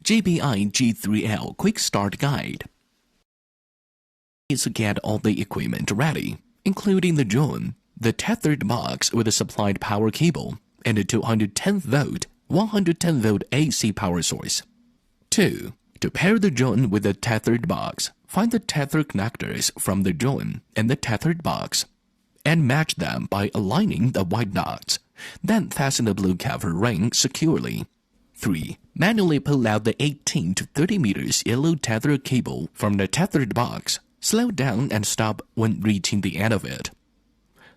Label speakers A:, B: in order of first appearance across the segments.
A: GPI G3L Quick Start Guide. To get all the equipment ready, including the drone, the tethered box with a supplied power cable, and a 210-volt, 110-volt AC power source. 2. To pair the drone with the tethered box, find the tether connectors from the drone and the tethered box, and match them by aligning the white dots. Then fasten the blue cover ring securely. 3. Manually pull out the 18 to 30 meters yellow tether cable from the tethered box. Slow down and stop when reaching the end of it.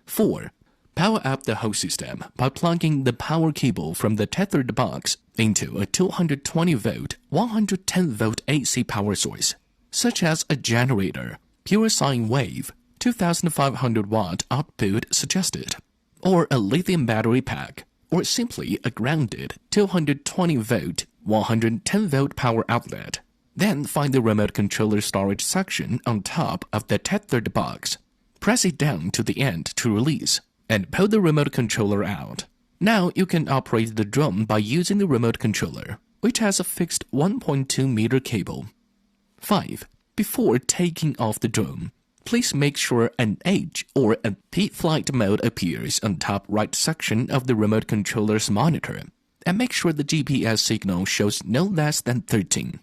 A: 4. Power up the whole system by plugging the power cable from the tethered box into a 220-volt, 110-volt AC power source, such as a generator, pure sine wave, 2,500-watt output suggested, or a lithium battery pack, or simply a grounded 220-volt, 110-volt power outlet. Then find the remote controller storage section on top of the tethered box. Press it down to the end to release, and pull the remote controller out. Now you can operate the drone by using the remote controller, which has a fixed 1.2-meter cable. 5. Before taking off the drone, please make sure an H or a P flight mode appears on top right section of the remote controller's monitor, and make sure the GPS signal shows no less than 13.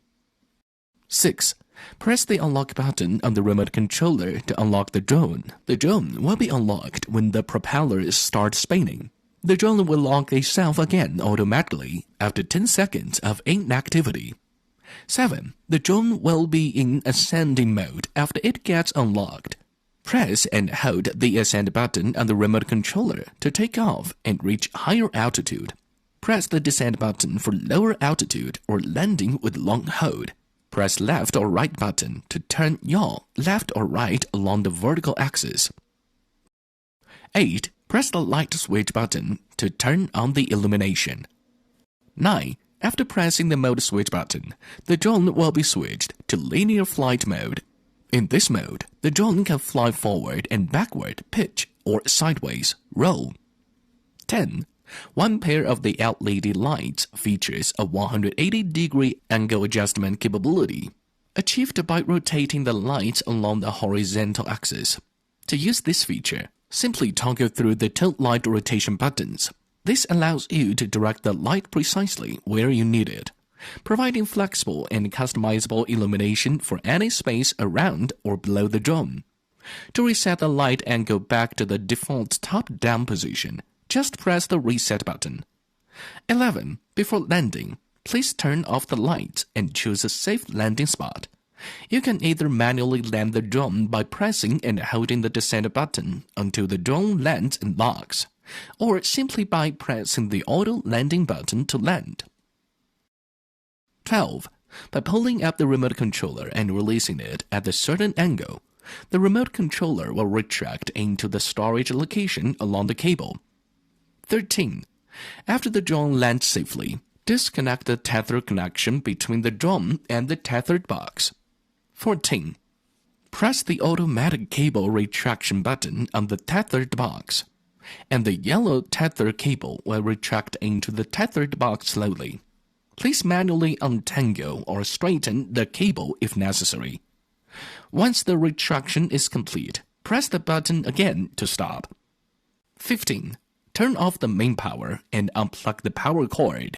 A: 6. Press the unlock button on the remote controller to unlock the drone. The drone will be unlocked when the propellers start spinning. The drone will lock itself again automatically after 10 seconds of inactivity. 7. The drone will be in ascending mode after it gets unlocked. Press and hold the ascend button on the remote controller to take off and reach higher altitude. Press the descend button for lower altitude or landing with long hold. Press left or right button to turn yaw left or right along the vertical axis. 8. Press the light switch button to turn on the illumination. 9. After pressing the mode switch button, the drone will be switched to linear flight mode. In this mode, the drone can fly forward and backward, pitch, or sideways, roll. 10. One pair of the LED lights features a 180-degree angle adjustment capability, achieved by rotating the lights along the horizontal axis. To use this feature, simply toggle through the tilt light rotation buttons. This allows you to direct the light precisely where you need it, providing flexible and customizable illumination for any space around or below the drone. To reset the light angle back to the default top-down position, just press the reset button. 11. Before landing, please turn off the lights and choose a safe landing spot. You can either manually land the drone by pressing and holding the descend button until the drone lands and locks, or simply by pressing the auto landing button to land. 12. By pulling up the remote controller and releasing it at a certain angle, the remote controller will retract into the storage location along the cable. 13. After the drone lands safely, disconnect the tether connection between the drone and the tethered box. 14. Press the automatic cable retraction button on the tethered box, and the yellow tether cable will retract into the tethered box slowly. Please manually untangle or straighten the cable if necessary. Once the retraction is complete, press the button again to stop. 15. Turn off the main power and unplug the power cord.